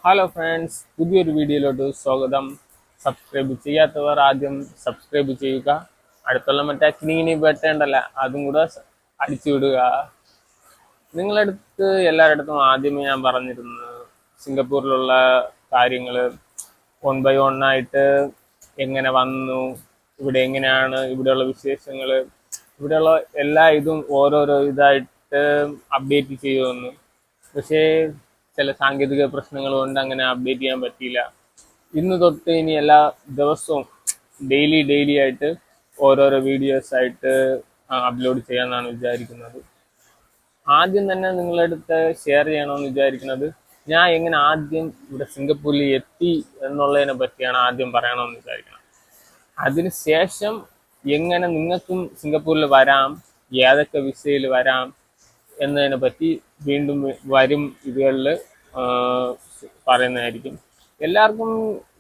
Hello friends, പുതിയൊരു വീഡിയോയിലോട്ട് സ്വാഗതം. സബ്സ്ക്രൈബ് ചെയ്യാത്തവർ ആദ്യം സബ്സ്ക്രൈബ് ചെയ്യുക. അടുത്തുള്ള മറ്റേ കിണിങ്ങിനി ബട്ടണ്ടല്ല, അതും കൂടെ അടിച്ചു വിടുക. നിങ്ങളടുത്ത് എല്ലാവരുടെ ആദ്യമേ ഞാൻ പറഞ്ഞിരുന്നു സിംഗപ്പൂരിലുള്ള കാര്യങ്ങൾ വൺ ബൈ വൺ ആയിട്ട് എങ്ങനെ വന്നു, ഇവിടെ എങ്ങനെയാണ്, ഇവിടെയുള്ള വിശേഷങ്ങൾ, ഇവിടെയുള്ള എല്ലാ ഇതും ഓരോരോ ഇതായിട്ട് അപ്ഡേറ്റ് ചെയ്യുമെന്ന്. പക്ഷേ ചില സാങ്കേതിക പ്രശ്നങ്ങൾ കൊണ്ട് അങ്ങനെ അപ്ഡേറ്റ് ചെയ്യാൻ പറ്റിയില്ല. ഇന്ന് തൊട്ട് ഇനി എല്ലാ ദിവസവും ഡെയിലി ആയിട്ട് ഓരോരോ വീഡിയോസ് ആയിട്ട് അപ്ലോഡ് ചെയ്യാമെന്നാണ് വിചാരിക്കുന്നത്. ആദ്യം തന്നെ നിങ്ങളുടെ അടുത്ത് ഷെയർ ചെയ്യണമെന്ന് വിചാരിക്കുന്നത് ഞാൻ എങ്ങനെ ആദ്യം ഇവിടെ സിംഗപ്പൂരിൽ എത്തി എന്നുള്ളതിനെ പറ്റിയാണ് ആദ്യം പറയണമെന്ന് വിചാരിക്കുന്നത്. അതിനുശേഷം എങ്ങനെ നിങ്ങൾക്കും സിംഗപ്പൂരിൽ വരാം, ഏതൊക്കെ വിസയിൽ വരാം എന്നതിനെ പറ്റി വീണ്ടും വരും ഇതുകളിൽ പറയുന്നതായിരിക്കും. എല്ലാവർക്കും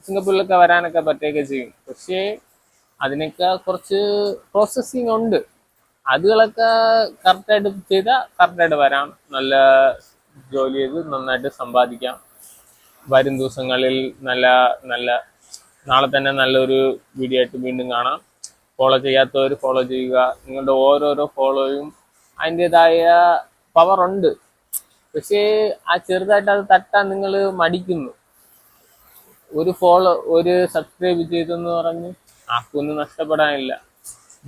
സിംഗപ്പൂരിലൊക്കെ വരാനൊക്കെ പറ്റുകയൊക്കെ ചെയ്യും. പക്ഷേ അതിനൊക്കെ കുറച്ച് പ്രോസസ്സിങ് ഉണ്ട്. അതുകളൊക്കെ കറക്റ്റായിട്ട് ചെയ്താൽ കറക്റ്റായിട്ട് വരാം. നല്ല ജോലി ചെയ്ത് നന്നായിട്ട് സമ്പാദിക്കാം. വരും ദിവസങ്ങളിൽ നല്ല നല്ല നാളെ തന്നെ നല്ലൊരു വീഡിയോ ആയിട്ട് വീണ്ടും കാണാം. ഫോളോ ചെയ്യാത്തവർ ഫോളോ ചെയ്യുക. നിങ്ങളുടെ ഓരോരോ ഫോളോയും അതിൻ്റെതായ പവറുണ്ട്. പക്ഷേ ആ ചെറുതായിട്ട് അത് തട്ടാൻ നിങ്ങൾ മടിക്കുന്നു. ഒരു സബ്സ്ക്രൈബ് ചെയ്തെന്ന് പറഞ്ഞ് ആർക്കൊന്നും നഷ്ടപ്പെടാനില്ല.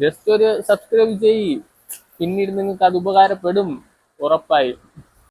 ജസ്റ്റ് ഒരു സബ്സ്ക്രൈബ് ചെയ്യും, പിന്നീട് നിങ്ങൾക്ക് അത് ഉപകാരപ്പെടും ഉറപ്പായും.